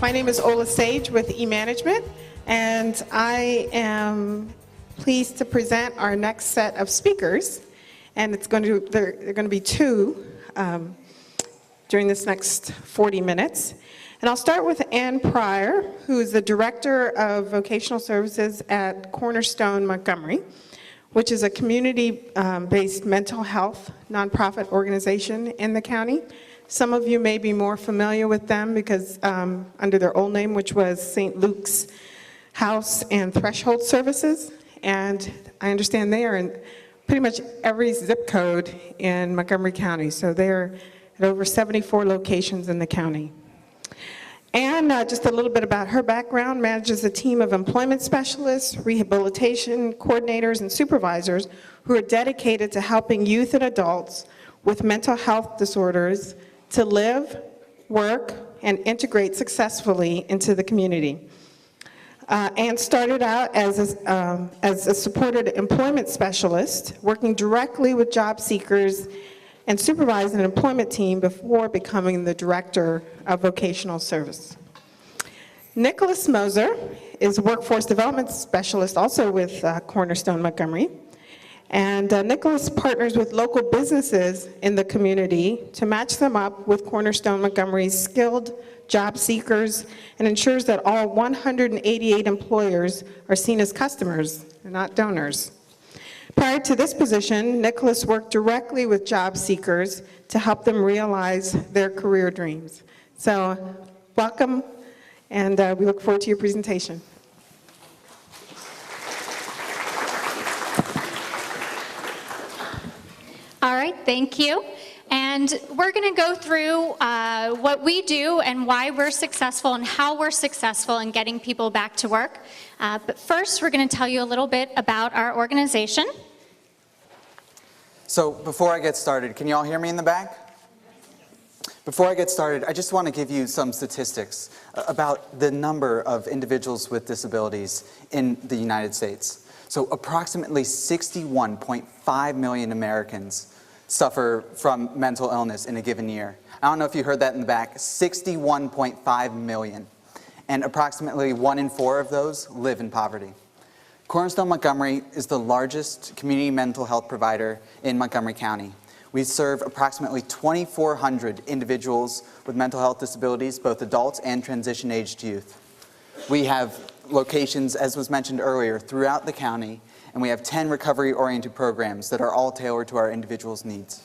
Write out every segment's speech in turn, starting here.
My name is Ola Sage with eManagement, and I am pleased to present our next set of speakers. And they're going to be two during this next 40 minutes. And I'll start with Ann Peyer, who is the Director of Vocational Services at Cornerstone Montgomery, which is a community-based mental health nonprofit organization in the county. Some of you may be more familiar with them because under their old name, which was St. Luke's House and Threshold Services. And I understand they are in pretty much every zip code in Montgomery County. So they're at over 74 locations in the county. And just a little bit about her background: manages a team of employment specialists, rehabilitation coordinators, and supervisors who are dedicated to helping youth and adults with mental health disorders to live, work, and integrate successfully into the community. Ann started out as a supported employment specialist, working directly with job seekers and supervising an employment team before becoming the Director of Vocational Service. Nicholas Mozer is a workforce development specialist also with Cornerstone Montgomery. And Nicholas partners with local businesses in the community to match them up with Cornerstone Montgomery's skilled job seekers and ensures that all 188 employers are seen as customers and not donors. Prior to this position, Nicholas worked directly with job seekers to help them realize their career dreams. So welcome, and we look forward to your presentation. All right, thank you. And we're going to go through what we do and why we're successful and how we're successful in getting people back to work. But first, we're going to tell you a little bit about our organization. So before I get started, can you all hear me in the back? Before I get started, I just want to give you some statistics about the number of individuals with disabilities in the United States. So approximately 61.5 million Americans suffer from mental illness in a given year. I don't know if you heard that in the back, 61.5 million. And approximately 1 in 4 of those live in poverty. Cornerstone Montgomery is the largest community mental health provider in Montgomery County. We serve approximately 2,400 individuals with mental health disabilities, both adults and transition-aged youth. We have locations, as was mentioned earlier, throughout the county, and we have 10 recovery-oriented programs that are all tailored to our individuals' needs.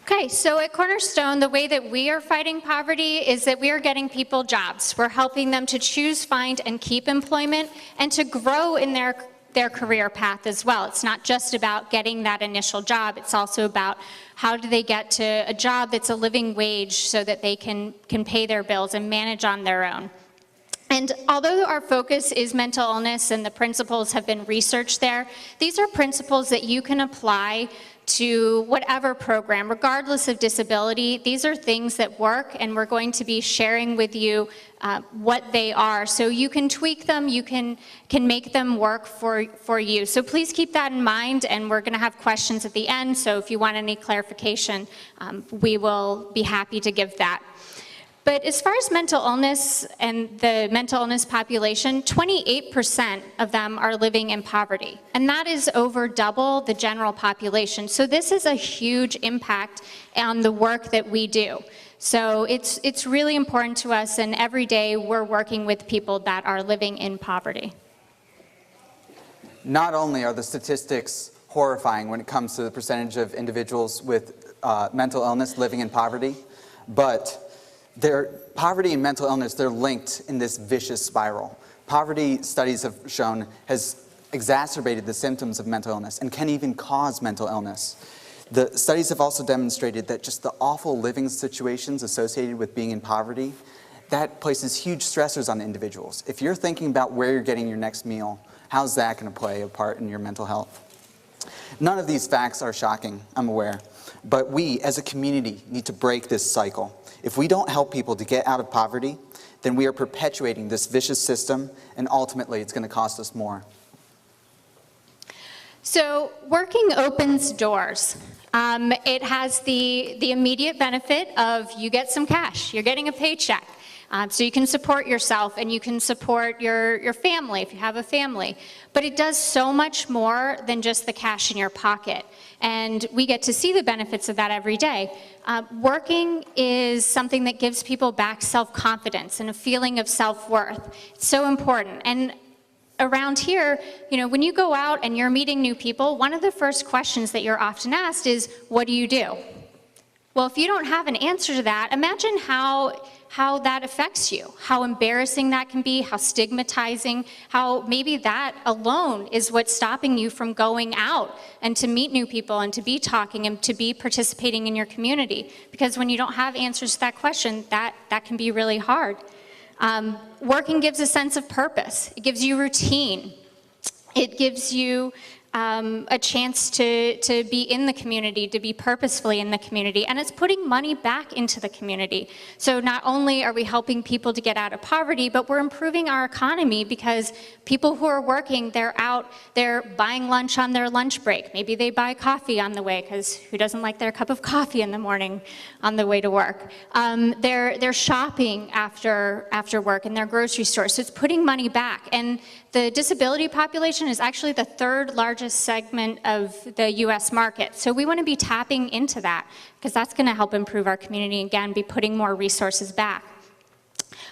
Okay, so at Cornerstone, the way that we are fighting poverty is that we are getting people jobs. We're helping them to choose, find, and keep employment and to grow in their career path as well. It's not just about getting that initial job, it's also about how do they get to a job that's a living wage so that they can pay their bills and manage on their own. And although our focus is mental illness and the principles have been researched there, these are principles that you can apply to whatever program, regardless of disability. These are things that work, and we're going to be sharing with you what they are. So you can tweak them, you can make them work for you. So please keep that in mind, and we're gonna have questions at the end, so if you want any clarification, we will be happy to give that. But as far as mental illness and the mental illness population, 28% of them are living in poverty. And that is over double the general population. So this is a huge impact on the work that we do. So it's really important to us, and every day we're working with people that are living in poverty. Not only are the statistics horrifying when it comes to the percentage of individuals with mental illness living in poverty, but poverty and mental illness, they're linked in this vicious spiral. Poverty, studies have shown, has exacerbated the symptoms of mental illness and can even cause mental illness. The studies have also demonstrated that just the awful living situations associated with being in poverty, that places huge stressors on individuals. If you're thinking about where you're getting your next meal, how's that going to play a part in your mental health? None of these facts are shocking, I'm aware, but we as a community need to break this cycle. If we don't help people to get out of poverty, then we are perpetuating this vicious system, and ultimately it's going to cost us more. So working opens doors. It has the immediate benefit of you get some cash, you're getting a paycheck. So you can support yourself and you can support your family if you have a family. But it does so much more than just the cash in your pocket. And we get to see the benefits of that every day. Working is something that gives people back self-confidence and a feeling of self-worth. It's so important. And around here, you know, when you go out and you're meeting new people, one of the first questions that you're often asked is, what do you do? Well, if you don't have an answer to that, imagine how that affects you, how embarrassing that can be, how stigmatizing, how maybe that alone is what's stopping you from going out and to meet new people and to be talking and to be participating in your community. Because when you don't have answers to that question, that can be really hard. Working gives a sense of purpose. It gives you routine. It gives you a chance to be in the community, to be purposefully in the community, and it's putting money back into the community. So not only are we helping people to get out of poverty, but we're improving our economy because people who are working, they're buying lunch on their lunch break. Maybe they buy coffee on the way, because who doesn't like their cup of coffee in the morning on the way to work? They're shopping after work in their grocery store, so it's putting money back. And the disability population is actually the third largest segment of the US market. So we want to be tapping into that because that's going to help improve our community and again, be putting more resources back.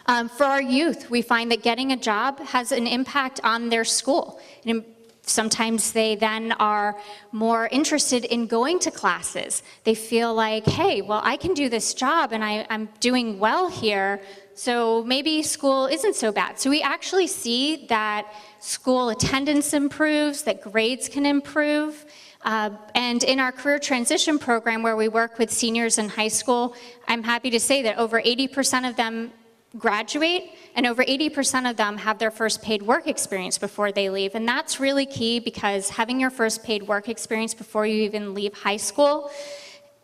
For our youth, we find that getting a job has an impact on their school. And sometimes they then are more interested in going to classes. They feel like, hey, well, I can do this job and I'm doing well here, so maybe school isn't so bad. So we actually see that school attendance improves, that grades can improve. And in our career transition program where we work with seniors in high school, I'm happy to say that over 80% of them graduate, and over 80% of them have their first paid work experience before they leave. And that's really key because having your first paid work experience before you even leave high school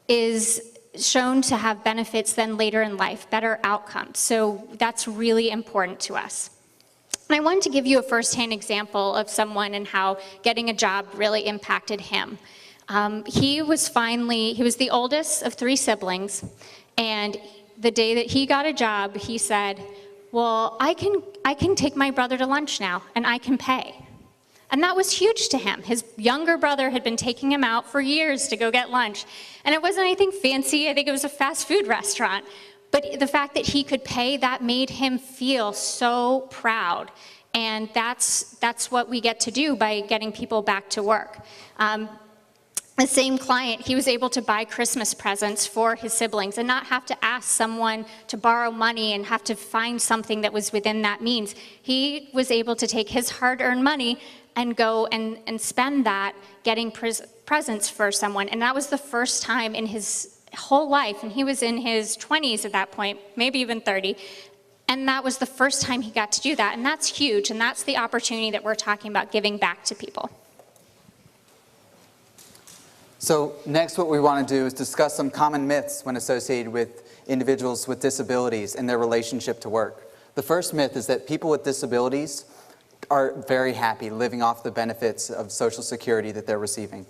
is shown to have benefits then later in life, better outcomes. So that's really important to us. And I wanted to give you a firsthand example of someone and how getting a job really impacted him. He was the oldest of 3 siblings, and the day that he got a job, he said, well, I can take my brother to lunch now, and I can pay. And that was huge to him. His younger brother had been taking him out for years to go get lunch. And it wasn't anything fancy. I think it was a fast food restaurant. But the fact that he could pay, that made him feel so proud. And that's what we get to do by getting people back to work. The same client, he was able to buy Christmas presents for his siblings and not have to ask someone to borrow money and have to find something that was within that means. He was able to take his hard-earned money and go and spend that getting presents for someone. And that was the first time in his whole life, and he was in his 20s at that point, maybe even 30, and that was the first time he got to do that. And that's huge, and that's the opportunity that we're talking about, giving back to people. So next what we want to do is discuss some common myths when associated with individuals with disabilities and their relationship to work. The first myth is that people with disabilities are very happy living off the benefits of Social Security that they're receiving.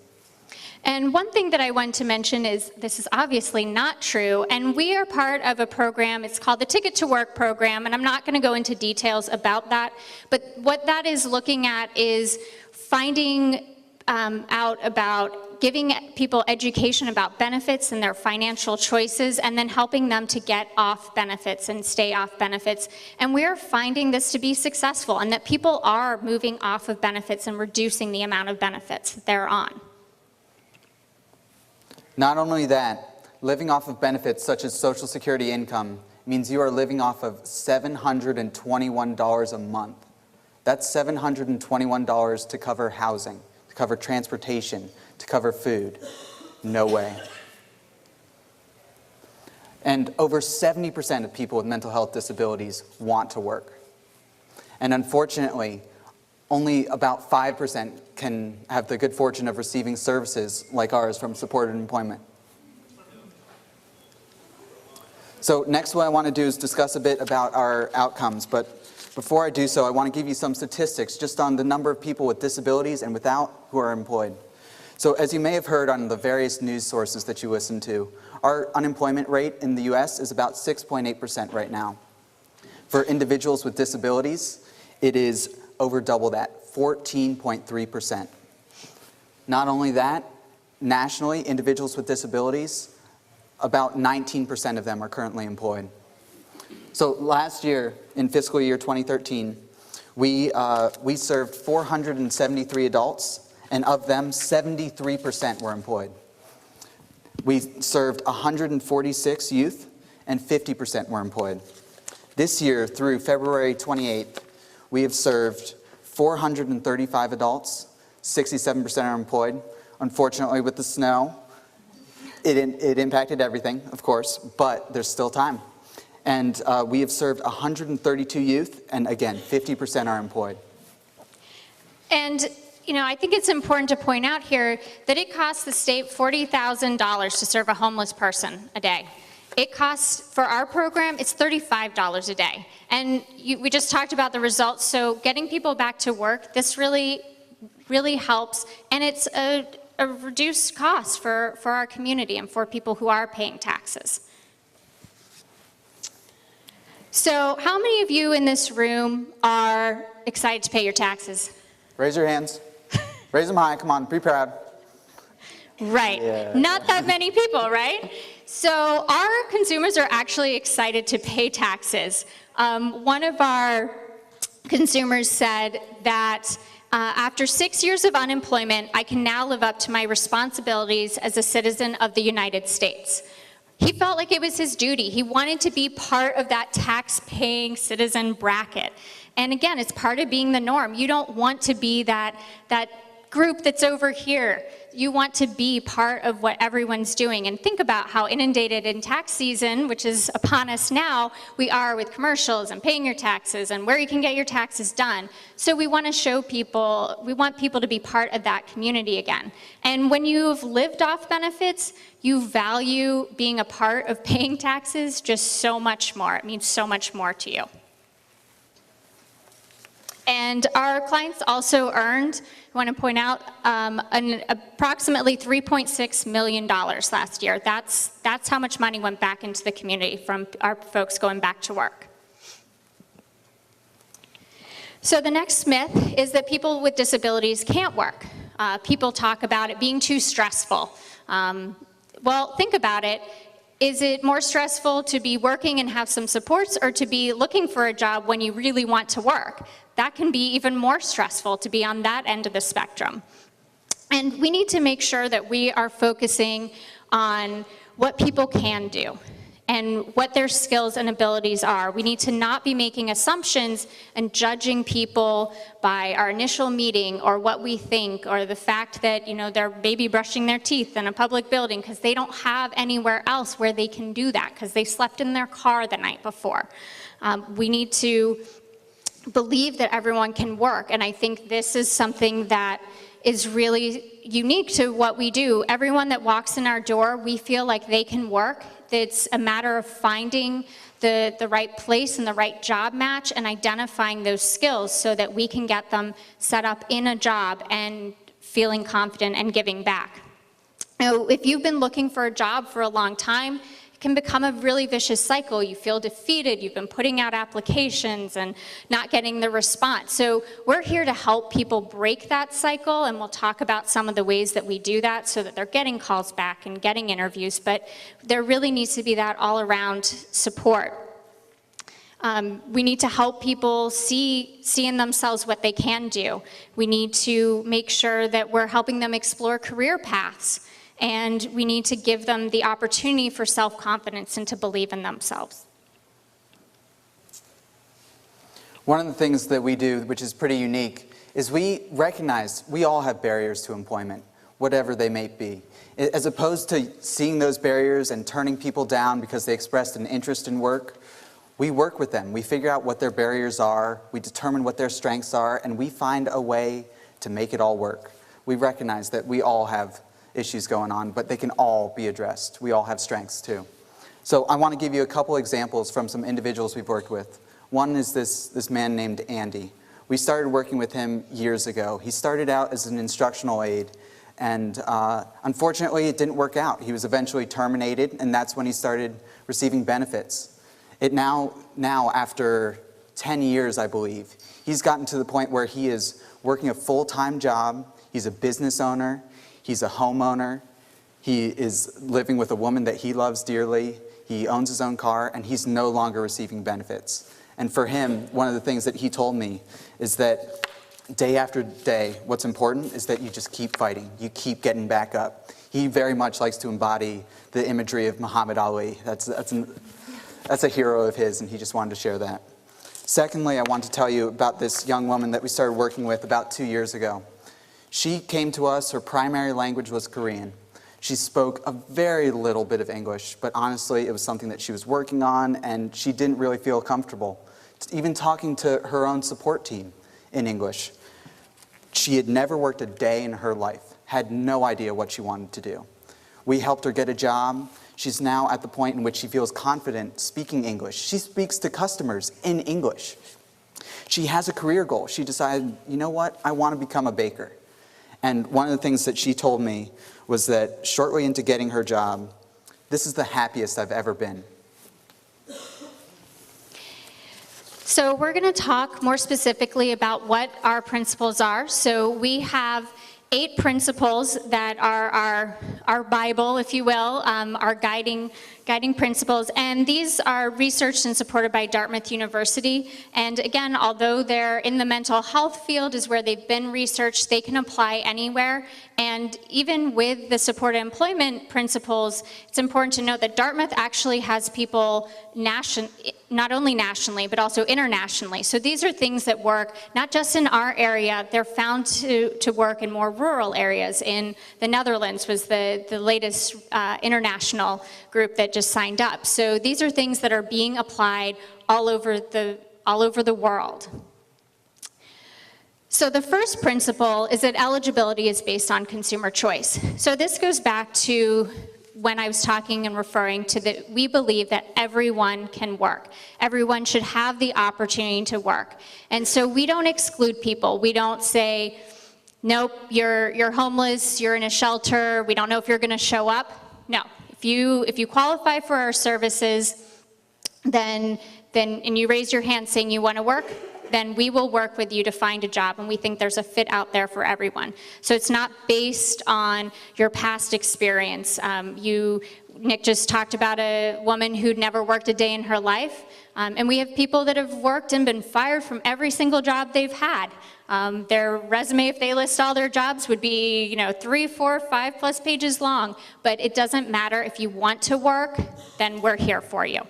And one thing that I want to mention is this is obviously not true, and we are part of a program, it's called the Ticket to Work program, and I'm not going to go into details about that, but what that is looking at is finding out about giving people education about benefits and their financial choices, and then helping them to get off benefits and stay off benefits. And we're finding this to be successful, and that people are moving off of benefits and reducing the amount of benefits that they're on. Not only that, living off of benefits such as Social Security income means you are living off of $721 a month. That's $721 to cover housing, to cover transportation, to cover food. No way. And over 70% of people with mental health disabilities want to work. And unfortunately, only about 5% can have the good fortune of receiving services like ours from supported employment. So next what I want to do is discuss a bit about our outcomes, but before I do so, I want to give you some statistics just on the number of people with disabilities and without who are employed. So as you may have heard on the various news sources that you listen to, our unemployment rate in the US is about 6.8% right now. For individuals with disabilities, it is over double that, 14.3%. Not only that, nationally, individuals with disabilities, about 19% of them are currently employed. So last year, in fiscal year 2013, we served 473 adults, and of them, 73% were employed. We served 146 youth, and 50% were employed. This year, through February 28th, we have served 435 adults, 67% are employed. Unfortunately, with the snow, it impacted everything, of course, but there's still time. And we have served 132 youth, and again, 50% are employed. And I think it's important to point out here that it costs the state $40,000 to serve a homeless person a day. It costs, for our program, it's $35 a day. And we just talked about the results, so getting people back to work, this really, really helps, and it's a reduced cost for our community and for people who are paying taxes. So how many of you in this room are excited to pay your taxes? Raise your hands. Raise them high, come on, be proud. Right, Yeah. Not that many people, right? So our consumers are actually excited to pay taxes. One of our consumers said that after 6 years of unemployment, I can now live up to my responsibilities as a citizen of the United States. He felt like it was his duty. He wanted to be part of that tax-paying citizen bracket. And again, it's part of being the norm. You don't want to be that group that's over here. You want to be part of what everyone's doing. And think about how inundated in tax season, which is upon us now, we are with commercials and paying your taxes and where you can get your taxes done. So we want to show people, we want people to be part of that community again. And when you've lived off benefits, you value being a part of paying taxes just so much more. It means so much more to you. And our clients also earned, I want to point out, approximately $3.6 million last year. That's how much money went back into the community from our folks going back to work. So the next myth is that people with disabilities can't work. People talk about it being too stressful. Well, think about it. Is it more stressful to be working and have some supports, or to be looking for a job when you really want to work? That can be even more stressful, to be on that end of the spectrum. And we need to make sure that we are focusing on what people can do and what their skills and abilities are. We need to not be making assumptions and judging people by our initial meeting or what we think, or the fact that they're maybe brushing their teeth in a public building because they don't have anywhere else where they can do that because they slept in their car the night before. We need to believe that everyone can work, and I think this is something that is really unique to what we do. Everyone that walks in our door, we feel like they can work. It's a matter of finding the right place and the right job match and identifying those skills so that we can get them set up in a job and feeling confident and giving back. Now, if you've been looking for a job for a long time, it can become a really vicious cycle. You feel defeated, you've been putting out applications and not getting the response. So we're here to help people break that cycle, and we'll talk about some of the ways that we do that so that they're getting calls back and getting interviews, but there really needs to be that all-around support. We need to help people see in themselves what they can do. We need to make sure that we're helping them explore career paths. And we need to give them the opportunity for self-confidence and to believe in themselves. One of the things that we do, which is pretty unique, is we recognize we all have barriers to employment, whatever they may be. As opposed to seeing those barriers and turning people down because they expressed an interest in work, we work with them. We figure out what their barriers are, we determine what their strengths are, and we find a way to make it all work. We recognize that we all have issues going on, but they can all be addressed. We all have strengths too. So I want to give you a couple examples from some individuals we've worked with. One is this man named Andy. We started working with him years ago. He started out as an instructional aide, and unfortunately it didn't work out. He was eventually terminated, and that's when he started receiving benefits. Now after 10 years, I believe, he's gotten to the point where he is working a full-time job, he's a business owner, he's a homeowner, he is living with a woman that he loves dearly, he owns his own car, and he's no longer receiving benefits. And for him, one of the things that he told me is that day after day, what's important is that you just keep fighting, you keep getting back up. He very much likes to embody the imagery of Muhammad Ali. That's a hero of his, and he just wanted to share that. Secondly, I want to tell you about this young woman that we started working with about 2 years ago. She came to us, her primary language was Korean. She spoke a very little bit of English, but honestly, it was something that she was working on, and she didn't really feel comfortable even talking to her own support team in English. She had never worked a day in her life, had no idea what she wanted to do. We helped her get a job. She's now at the point in which she feels confident speaking English. She speaks to customers in English. She has a career goal. She decided, you know what, I want to become a baker. And one of the things that she told me was that shortly into getting her job, this is the happiest I've ever been. So we're going to talk more specifically about what our principles are. So we have 8 principles that are our Bible, if you will, our guiding principles. And these are researched and supported by Dartmouth University. And again, although they're in the mental health field is where they've been researched, they can apply anywhere. And even with the supported employment principles, it's important to note that Dartmouth actually has people not only nationally, but also internationally. So these are things that work not just in our area, they're found to work in more rural areas. In the Netherlands was the latest international group that just signed up. So these are things that are being applied all over the world. So the first principle is that eligibility is based on consumer choice. So this goes back to when I was talking and referring to that we believe that everyone can work. Everyone should have the opportunity to work. And so we don't exclude people. We don't say, nope, you're homeless, you're in a shelter, we don't know if you're going to show up. No. If you qualify for our services, then and you raise your hand saying you want to work, then we will work with you to find a job, and we think there's a fit out there for everyone. So it's not based on your past experience. Nick just talked about a woman who'd never worked a day in her life, and we have people that have worked and been fired from every single job they've had. Their resume, if they list all their jobs, would be 3, 4, 5+ pages long, but it doesn't matter. If you want to work, then we're here for you.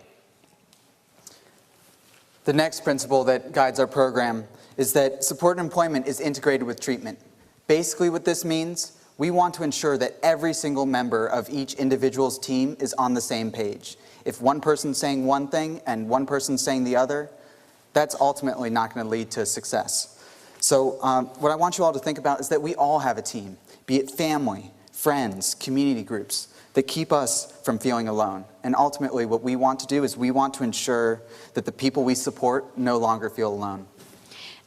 The next principle that guides our program is that supported employment is integrated with treatment. Basically what this means, we want to ensure that every single member of each individual's team is on the same page. If one person's saying one thing and one person's saying the other, that's ultimately not going to lead to success. So what I want you all to think about is that we all have a team, be it family, friends, community groups, that keep us from feeling alone. And ultimately what we want to do is we want to ensure that the people we support no longer feel alone.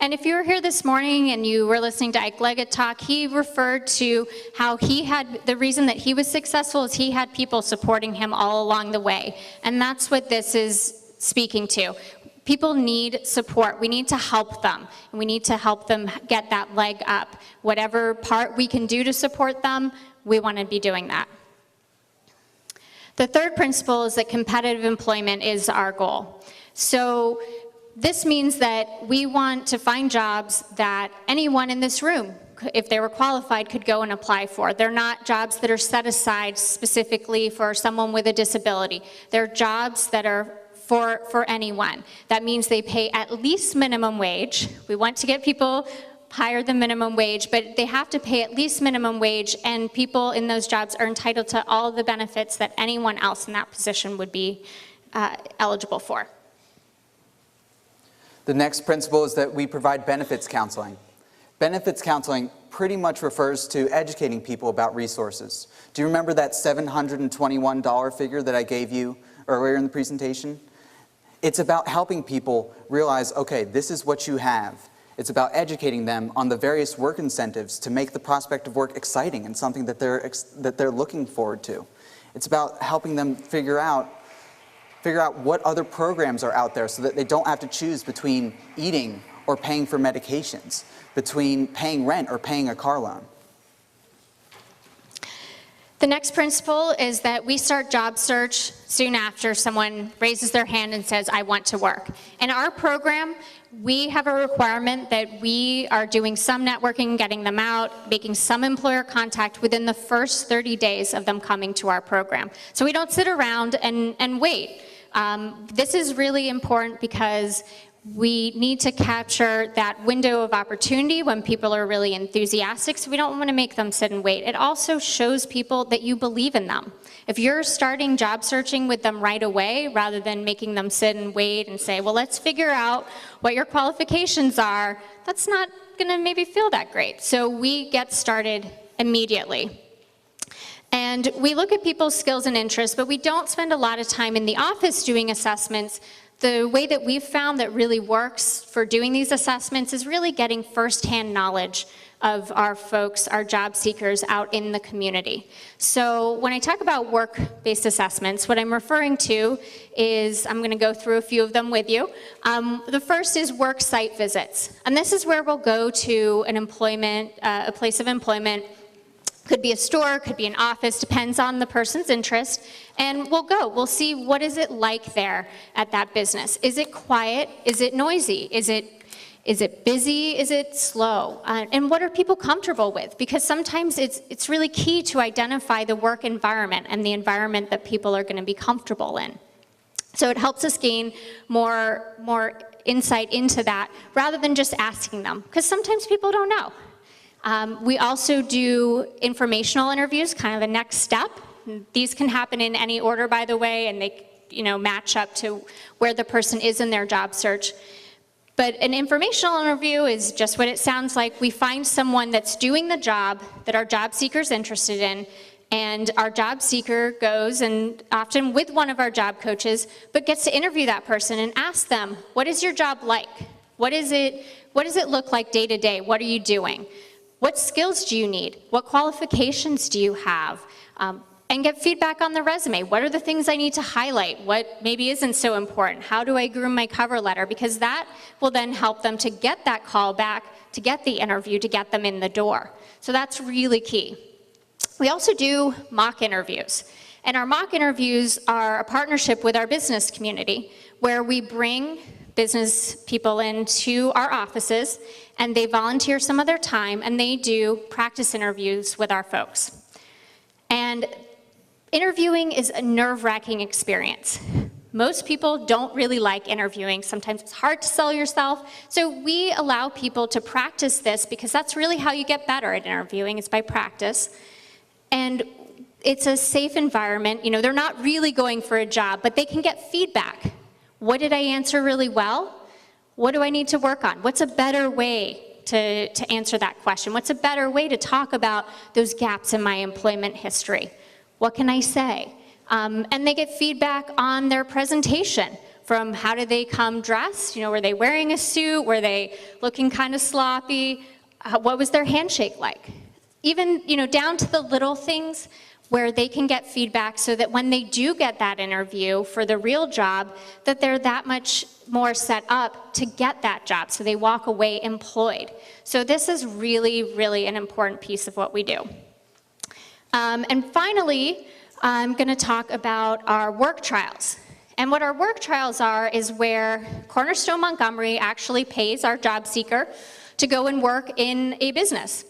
And if you were here this morning and you were listening to Ike Leggett talk, he referred to how the reason that he was successful is he had people supporting him all along the way. And that's what this is speaking to. People need support. We need to help them. And we need to help them get that leg up. Whatever part we can do to support them, we want to be doing that. The third principle is that competitive employment is our goal. So this means that we want to find jobs that anyone in this room, if they were qualified, could go and apply for. They're not jobs that are set aside specifically for someone with a disability. They're jobs that are for anyone. That means they pay at least minimum wage. We want to get people higher than minimum wage, but they have to pay at least minimum wage, and people in those jobs are entitled to all the benefits that anyone else in that position would be eligible for. The next principle is that we provide benefits counseling. Benefits counseling pretty much refers to educating people about resources. Do you remember that $721 figure that I gave you earlier in the presentation? It's about helping people realize, okay, this is what you have. It's about educating them on the various work incentives to make the prospect of work exciting and something that they're looking forward to. It's about helping them figure out figure out what other programs are out there so that they don't have to choose between eating or paying for medications, between paying rent or paying a car loan. The next principle is that we start job search soon after someone raises their hand and says, I want to work. In our program, we have a requirement that we are doing some networking, getting them out, making some employer contact within the first 30 days of them coming to our program. So we don't sit around and wait. This is really important because we need to capture that window of opportunity when people are really enthusiastic, so we don't want to make them sit and wait. It also shows people that you believe in them. If you're starting job searching with them right away, rather than making them sit and wait and say, well, let's figure out what your qualifications are, that's not going to maybe feel that great. So we get started immediately. And we look at people's skills and interests, but we don't spend a lot of time in the office doing assessments. The way that we've found that really works for doing these assessments is really getting firsthand knowledge of our folks, our job seekers out in the community. So when I talk about work-based assessments, what I'm referring to is, I'm going to go through a few of them with you. The first is work site visits. And this is where we'll go to an employment, a place of employment. Could be a store, could be an office, depends on the person's interest. And we'll see what is it like there at that business. Is it quiet? Is it noisy? Is it busy? Is it slow? And what are people comfortable with? Because sometimes it's really key to identify the work environment and the environment that people are going to be comfortable in. So it helps us gain more insight into that rather than just asking them, because sometimes people don't know. We also do informational interviews, kind of the next step. These can happen in any order, by the way, and they match up to where the person is in their job search. But an informational interview is just what it sounds like. We find someone that's doing the job that our job seeker's interested in, and our job seeker goes, and often with one of our job coaches, but gets to interview that person and ask them, what is your job like? What does it look like day to day? What are you doing? What skills do you need? What qualifications do you have? And get feedback on the resume. What are the things I need to highlight? What maybe isn't so important? How do I groom my cover letter? Because that will then help them to get that call back, to get the interview, to get them in the door. So that's really key. We also do mock interviews. And our mock interviews are a partnership with our business community, where we bring business people into our offices, and they volunteer some of their time, and they do practice interviews with our folks. And interviewing is a nerve-wracking experience. Most people don't really like interviewing. Sometimes it's hard to sell yourself. So we allow people to practice this, because that's really how you get better at interviewing, is by practice. And it's a safe environment. They're not really going for a job, but they can get feedback. What did I answer really well? What do I need to work on? What's a better way to answer that question? What's a better way to talk about those gaps in my employment history? What can I say? And they get feedback on their presentation, from how did they come dressed? Were they wearing a suit? Were they looking kind of sloppy? What was their handshake like? Even, down to the little things where they can get feedback, so that when they do get that interview for the real job, that they're that much more set up to get that job, so they walk away employed. So this is really, really an important piece of what we do. And finally, I'm going to talk about our work trials. And what our work trials are is where Cornerstone Montgomery actually pays our job seeker to go and work in a business.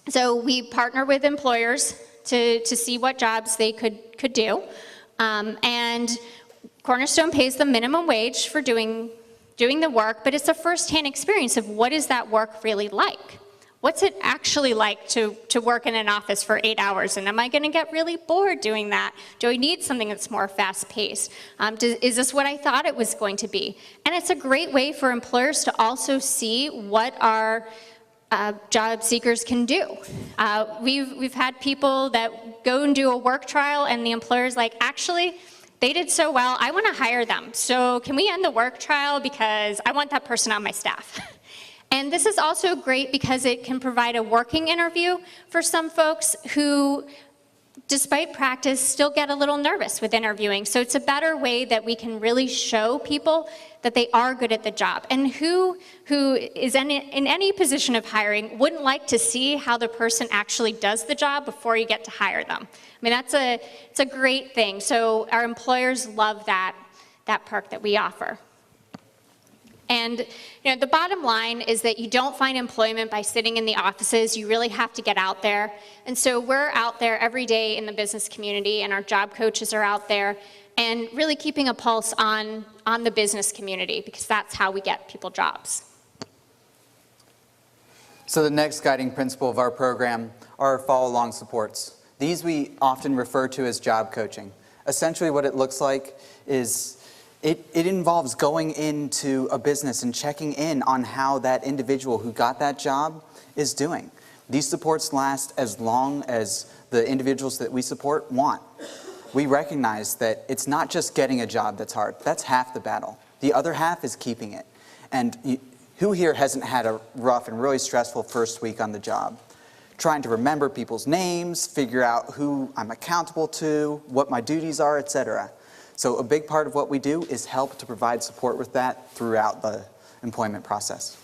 So we partner with employers to see what jobs they could do. And Cornerstone pays them minimum wage for doing the work, but it's a first-hand experience of what is that work really like? What's it actually like to work in an office for 8 hours? And am I going to get really bored doing that? Do I need something that's more fast-paced? Is this what I thought it was going to be? And it's a great way for employers to also see what our job seekers can do. We've had people that go and do a work trial, and the employer's like, actually, they did so well, I want to hire them. So can we end the work trial, because I want that person on my staff. And this is also great because it can provide a working interview for some folks who despite practice, still get a little nervous with interviewing. So it's a better way that we can really show people that they are good at the job. And who is in any position of hiring wouldn't like to see how the person actually does the job before you get to hire them. I mean, it's a great thing. So our employers love that perk that we offer. And the bottom line is that you don't find employment by sitting in the offices. You really have to get out there. And so we're out there every day in the business community, and our job coaches are out there, and really keeping a pulse on the business community, because that's how we get people jobs. So the next guiding principle of our program are follow-along supports. These we often refer to as job coaching. Essentially what it looks like is it involves going into a business and checking in on how that individual who got that job is doing. These supports last as long as the individuals that we support want. We recognize that it's not just getting a job that's hard. That's half the battle. The other half is keeping it. And who here hasn't had a rough and really stressful first week on the job? Trying to remember people's names, figure out who I'm accountable to, what my duties are, etc. So a big part of what we do is help to provide support with that throughout the employment process.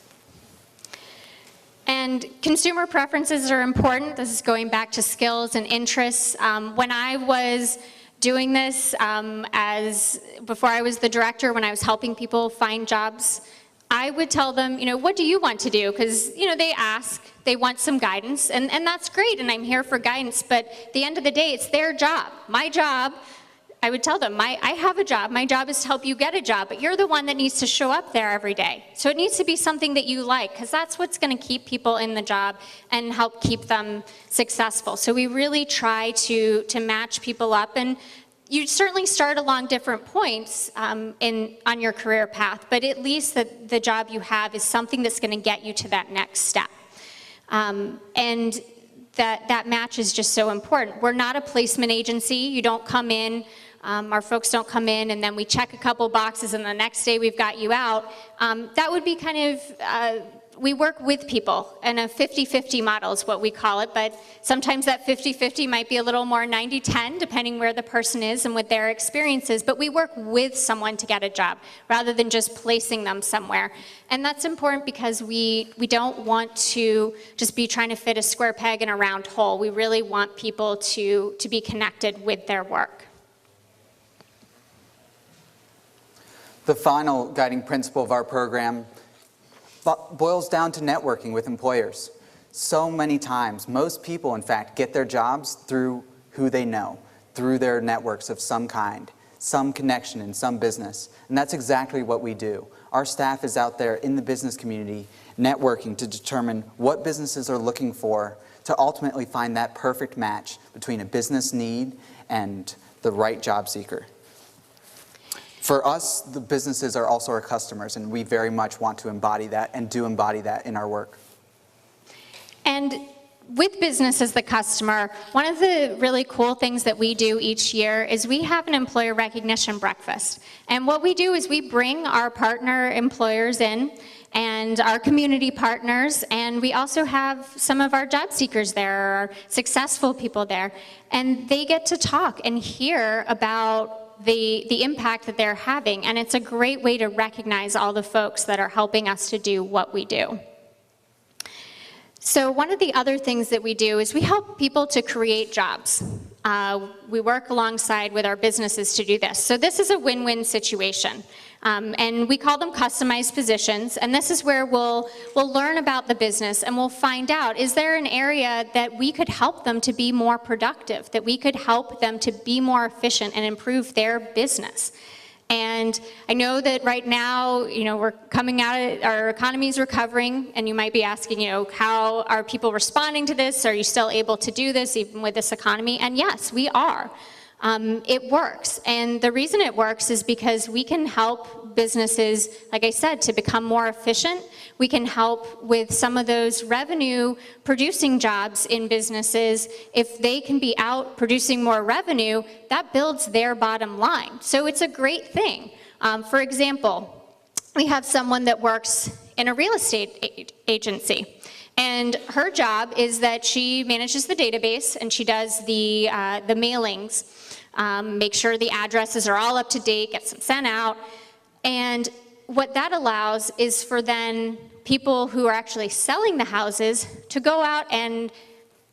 And consumer preferences are important. This is going back to skills and interests. When I was doing this, before I was the director, when I was helping people find jobs, I would tell them, what do you want to do? Because, they ask, they want some guidance, and that's great, and I'm here for guidance, but at the end of the day, it's their job. My job, I would tell them, I have a job. My job is to help you get a job, but you're the one that needs to show up there every day. So it needs to be something that you like, because that's what's going to keep people in the job and help keep them successful. So we really try to match people up, and you certainly start along different points on your career path, but at least the job you have is something that's going to get you to that next step. And that match is just so important. We're not a placement agency. You don't come in. Our folks don't come in and then we check a couple boxes and the next day we've got you out. That would be kind of, we work with people, and a 50-50 model is what we call it, but sometimes that 50-50 might be a little more 90-10 depending where the person is and what their experience is, but we work with someone to get a job rather than just placing them somewhere. And that's important because we don't want to just be trying to fit a square peg in a round hole. We really want people to be connected with their work. The final guiding principle of our program boils down to networking with employers. So many times, most people, in fact, get their jobs through who they know, through their networks of some kind, some connection in some business. And that's exactly what we do. Our staff is out there in the business community networking to determine what businesses are looking for to ultimately find that perfect match between a business need and the right job seeker. For us, the businesses are also our customers, and we very much want to embody that and do embody that in our work. And with business as the customer, one of the really cool things that we do each year is we have an employer recognition breakfast. And what we do is we bring our partner employers in and our community partners, and we also have some of our job seekers there, our successful people there, and they get to talk and hear about the impact that they're having, and it's a great way to recognize all the folks that are helping us to do what we do. So one of the other things that we do is we help people to create jobs. We work alongside with our businesses to do this. So this is a win-win situation. And we call them customized positions, and this is where we'll learn about the business and we'll find out, is there an area that we could help them to be more productive, that we could help them to be more efficient and improve their business? And I know that right now, we're coming out, our economy is recovering, and you might be asking, how are people responding to this? Are you still able to do this even with this economy? And yes, we are. It works, and the reason it works is because we can help businesses, like I said, to become more efficient. We can help with some of those revenue-producing jobs in businesses. If they can be out producing more revenue, that builds their bottom line. So it's a great thing. For example, we have someone that works in a real estate agency. And her job is that she manages the database and she does the mailings, make sure the addresses are all up to date, gets them sent out. And what that allows is for then people who are actually selling the houses to go out and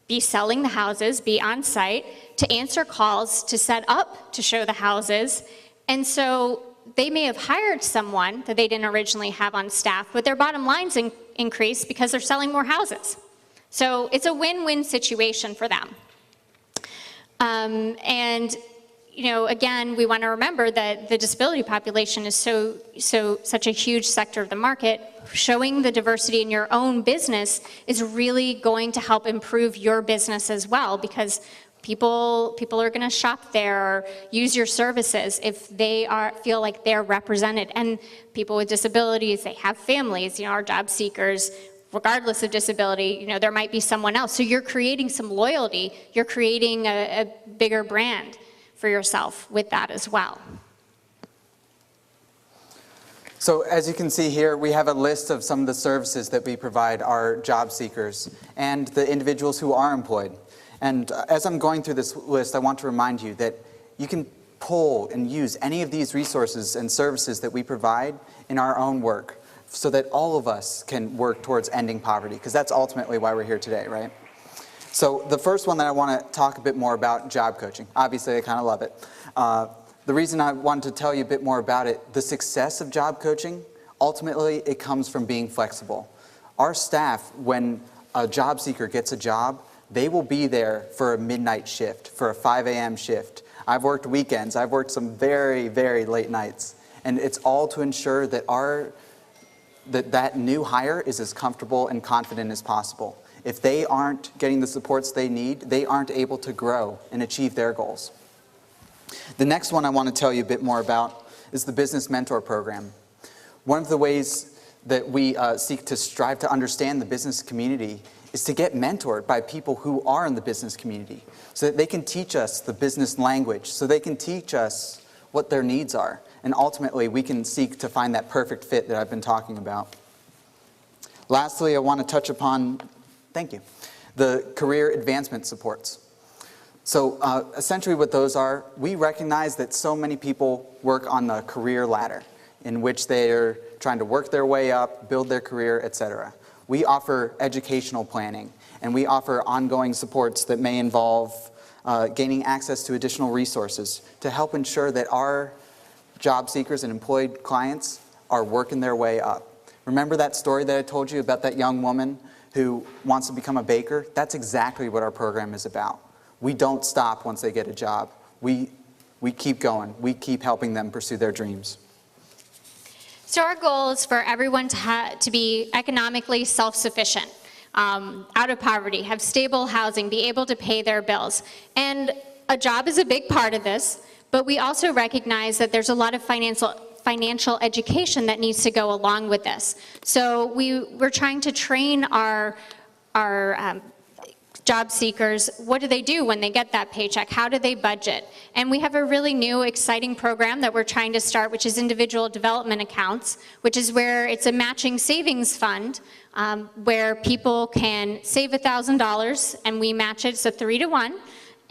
be selling the houses, be on site, to answer calls, to set up to show the houses. And so they may have hired someone that they didn't originally have on staff, but their bottom line's increased because they're selling more houses. So it's a win-win situation for them. And you know, again, we want to remember that the disability population is such a huge sector of the market. Showing the diversity in your own business is really going to help improve your business as well, because people are going to shop there or use your services if they feel like they're represented. And people with disabilities, they have families, you know, our job seekers, regardless of disability, you know, there might be someone else. So you're creating some loyalty, you're creating a bigger brand for yourself with that as well. So as you can see here, we have a list of some of the services that we provide our job seekers and the individuals who are employed. And as I'm going through this list, I want to remind you that you can pull and use any of these resources and services that we provide in our own work so that all of us can work towards ending poverty, because that's ultimately why we're here today, right? So the first one that I want to talk a bit more about, job coaching. Obviously, I kind of love it. The reason I wanted to tell you a bit more about it, the success of job coaching, ultimately it comes from being flexible. Our staff, when a job seeker gets a job, they will be there for a midnight shift, for a 5 a.m. shift. I've worked weekends. I've worked some very, very late nights. And it's all to ensure that that new hire is as comfortable and confident as possible. If they aren't getting the supports they need, they aren't able to grow and achieve their goals. The next one I want to tell you a bit more about is the Business Mentor Program. One of the ways that we seek to strive to understand the business community is to get mentored by people who are in the business community so that they can teach us the business language, so they can teach us what their needs are. And ultimately, we can seek to find that perfect fit that I've been talking about. Lastly, I want to touch upon the career advancement supports. So essentially what those are, we recognize that so many people work on the career ladder in which they're trying to work their way up, build their career, etc. We offer educational planning, and we offer ongoing supports that may involve gaining access to additional resources to help ensure that our job seekers and employed clients are working their way up. Remember that story that I told you about that young woman who wants to become a baker? That's exactly what our program is about. We don't stop once they get a job. We keep going. We keep helping them pursue their dreams. So our goal is for everyone to be economically self-sufficient, out of poverty, have stable housing, be able to pay their bills. And a job is a big part of this, but we also recognize that there's a lot of financial education that needs to go along with this. So we're trying to train our job seekers. What do they do when they get that paycheck? How do they budget? And we have a really new, exciting program that we're trying to start, which is individual development accounts, which is where it's a matching savings fund where people can save $1,000 and we match it, so 3-to-1.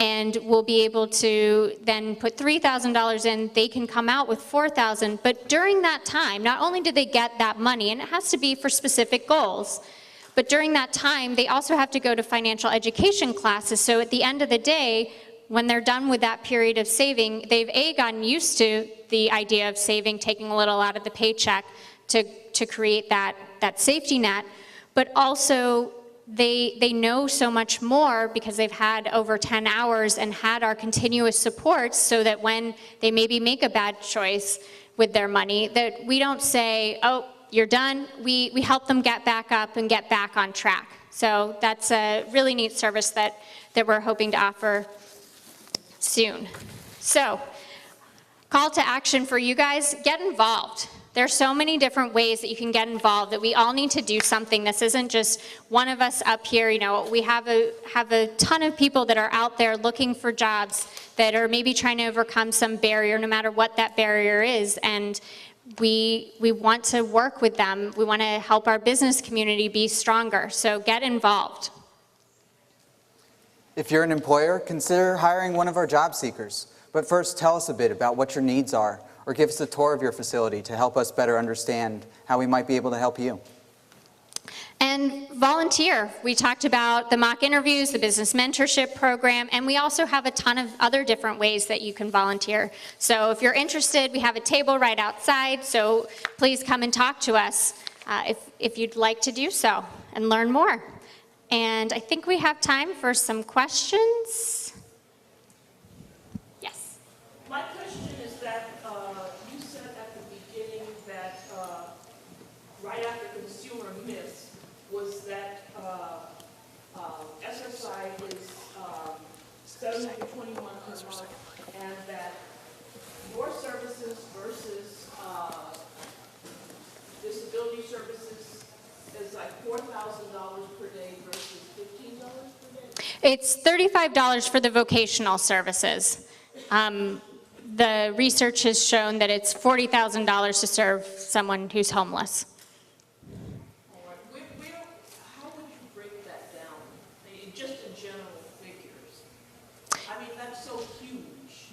And we'll be able to then put $3,000 in, they can come out with $4,000. But during that time, not only do they get that money, and it has to be for specific goals, but during that time, they also have to go to financial education classes. So at the end of the day, when they're done with that period of saving, they've gotten used to the idea of saving, taking a little out of the paycheck to create that safety net, but also they know so much more because they've had over 10 hours and had our continuous supports, so that when they maybe make a bad choice with their money, that we don't say, oh, you're done. We help them get back up and get back on track. So that's a really neat service that we're hoping to offer soon. So, call to action for you guys, get involved. There's so many different ways that you can get involved, that we all need to do something. This isn't just one of us up here. You know, we have a ton of people that are out there looking for jobs that are maybe trying to overcome some barrier, no matter what that barrier is. And we want to work with them. We want to help our business community be stronger. So get involved. If you're an employer, consider hiring one of our job seekers. But first, tell us a bit about what your needs are, or give us a tour of your facility to help us better understand how we might be able to help you. And volunteer. We talked about the mock interviews, the business mentorship program, and we also have a ton of other different ways that you can volunteer. So if you're interested, we have a table right outside, so please come and talk to us if you'd like to do so and learn more. And I think we have time for some questions. Yes. My question is that you said at the beginning that right after consumer myths was that SSI is $721 per month, and that your services versus disability services is like $4,000 per day versus $15 per day? It's $35 for the vocational services. The research has shown that it's $40,000 to serve someone who's homeless. All right. How would you break that down, just in general figures? I mean, that's so huge.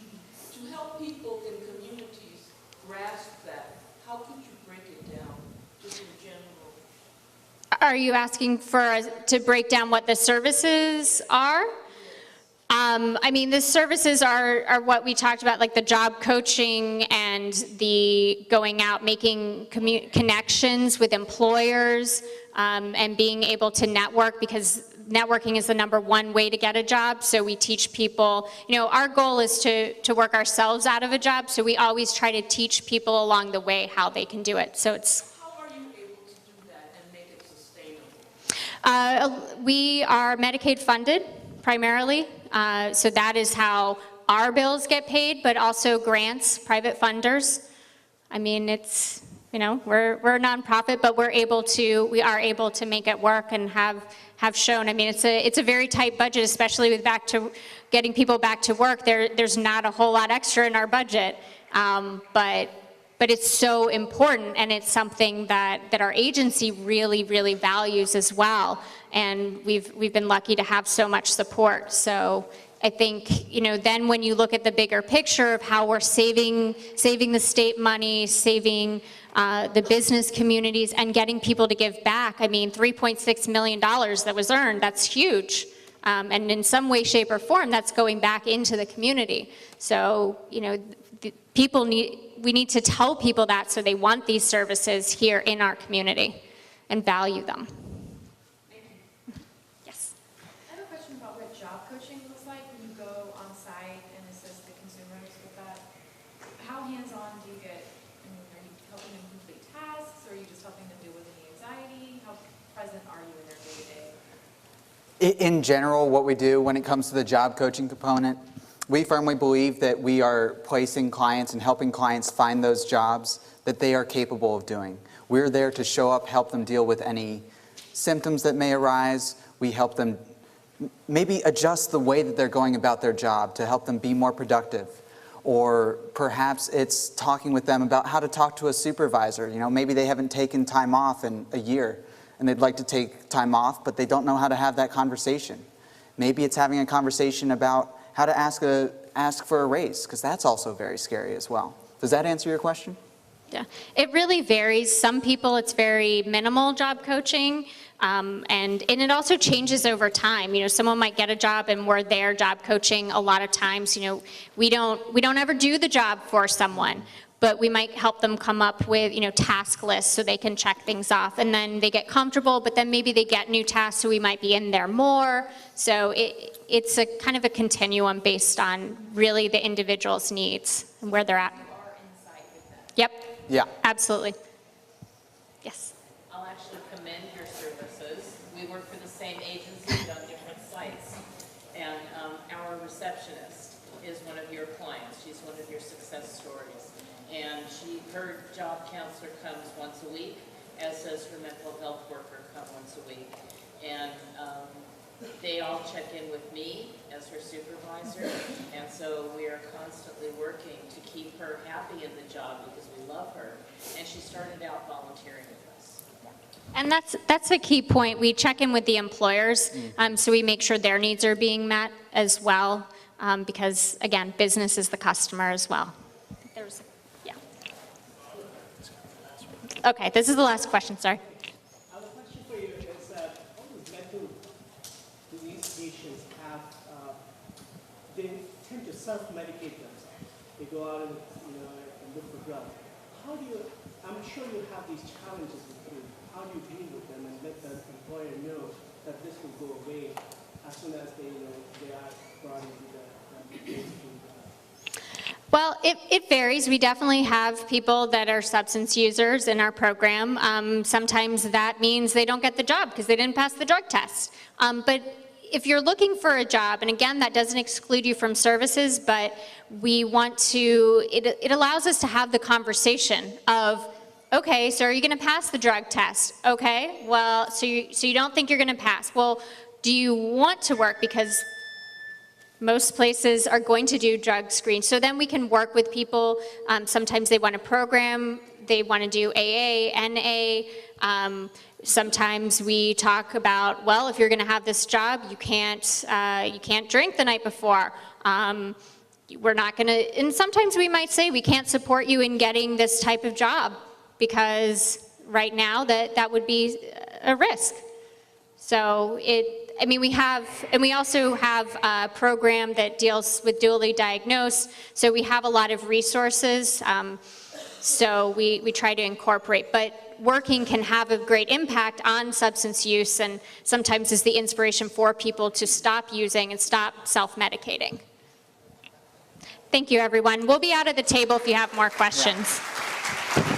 To help people in communities grasp that, how could you break it down, just in general? Are you asking for us to break down what the services are? I mean, the services are what we talked about, like the job coaching and the going out, making connections with employers, and being able to network, because networking is the #1 way to get a job. So we teach people, our goal is to work ourselves out of a job, so we always try to teach people along the way how they can do it. So it's... How are you able to do that and make it sustainable? We are Medicaid funded, primarily. So that is how our bills get paid, but also grants, private funders. I mean, it's, we're a nonprofit, but we are able to make it work and have shown. I mean, it's a very tight budget, especially with getting people back to work. There's not a whole lot extra in our budget, but it's so important, and it's something that our agency really, really values as well. And we've been lucky to have so much support. So I think, then when you look at the bigger picture of how we're saving the state money, saving the business communities, and getting people to give back. I mean, $3.6 million that was earned, that's huge. And in some way, shape, or form, that's going back into the community. So, we need to tell people that, so they want these services here in our community and value them. Yes. I have a question about what job coaching looks like when you go on site and assist the consumers with that. How hands-on do you get? Are you helping them complete tasks, or are you just helping them deal with any anxiety? How present are you in their day-to-day? In general, what we do when it comes to the job coaching component, we firmly believe that we are placing clients and helping clients find those jobs that they are capable of doing. We're there to show up, help them deal with any symptoms that may arise. We help them maybe adjust the way that they're going about their job to help them be more productive. Or perhaps it's talking with them about how to talk to a supervisor. Maybe they haven't taken time off in a year and they'd like to take time off, but they don't know how to have that conversation. Maybe it's having a conversation about how to ask for a raise, because that's also very scary as well. Does that answer your question? Yeah, it really varies. Some people, it's very minimal job coaching, and it also changes over time. Someone might get a job and we're there job coaching a lot of times. We don't ever do the job for someone, but we might help them come up with, task lists so they can check things off, and then they get comfortable, but then maybe they get new tasks, so we might be in there more. So it's a kind of a continuum based on really the individual's needs and where they're at. You are inside with them. Yep. Yeah. Absolutely. Yes. I'll actually commend your services. We work for the same agency on different sites. And our receptionist is one of your clients. She's one of your success stories. And her job counselor comes once a week, as does her mental health worker come once a week. And they all check in with me as her supervisor. supervisor, and so we are constantly working to keep her happy in the job because we love her, and she started out volunteering with us. And that's a key point. We check in with the employers, so we make sure their needs are being met as well, because again, business is the customer as well. Yeah. Okay, this is the last question, sorry. Our question for you is all these mental disease patients have, they tend to self-medicate themselves. They go out and, and look for drugs. How do you, I'm sure you have these challenges with you. How do you deal with them and let the employer know that this will go away as soon as they, they are brought into the Well, it varies. We definitely have people that are substance users in our program. Sometimes that means they don't get the job because they didn't pass the drug test. But if you're looking for a job, and again, that doesn't exclude you from services, but we want to, it allows us to have the conversation of, okay, so are you going to pass the drug test? Okay, well, so you don't think you're going to pass. Well, do you want to work? Because most places are going to do drug screens. So then we can work with people. Sometimes they want a program. They want to do AA, NA. Sometimes we talk about, well, if you're going to have this job, you can't drink the night before. We're not going to, and sometimes we might say we can't support you in getting this type of job because right now that would be a risk. So we also have a program that deals with dually diagnosed, so we have a lot of resources, so we try to incorporate, but working can have a great impact on substance use and sometimes is the inspiration for people to stop using and stop self-medicating. Thank you, everyone. We'll be out at the table if you have more questions. Yeah.